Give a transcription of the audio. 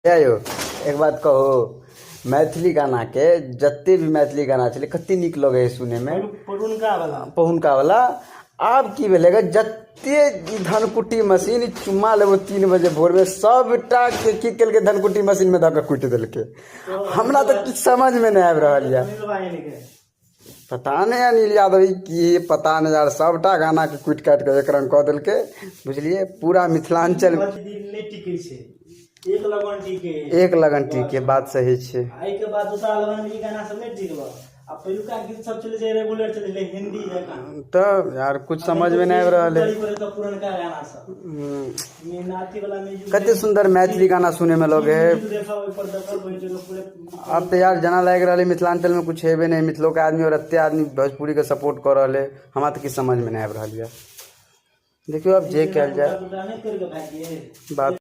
यौ एक बात कहो, मैथिली गाना के जत्ते भी मैथिली गाना छलै कते नीक लगे सुने में, पहुनका वाला। आब की भेलै गे, जत्ते ई धनकुट्टी मशीन चुम्मा लेबो 3 बजे भोर में सबटा के की केलकै, धनकुट्टी मशीन में धऽ के कुटि देलकै। हमरा तो किछु समझ में नहीं आबि रहल यऽ। पता नहीं अनिल यादव की पता नहीं यार, सबटा गाना के कुटि काटि के एक रंग कऽ देलकै, बुझलिए। पूरा मिथिलांचल एक लगन टीके बात सही छे। आई के बाद दूसरा लगन ई गाना सब नहीं टिकलो। अब पहिलुका गीत सब चले जे रेगुलर चले हिंदी जका, तो यार कुछ समझ में नहीं आ रहल है। पुरनका गाना सब नाती वाला म्यूजिक कते सुंदर मैथिली गाना सुने में लगे है। अब तो यार जना लग रहा है मिथिलांचल में कुछ हेबे नहीं, मिथिलो के आदमी और अत्ते आदमी भोजपुरी के सपोर्ट कर रहे है। हमरा तो किछ समझ में नहीं आ रहा है। देखियो अब जे कल जाए बात।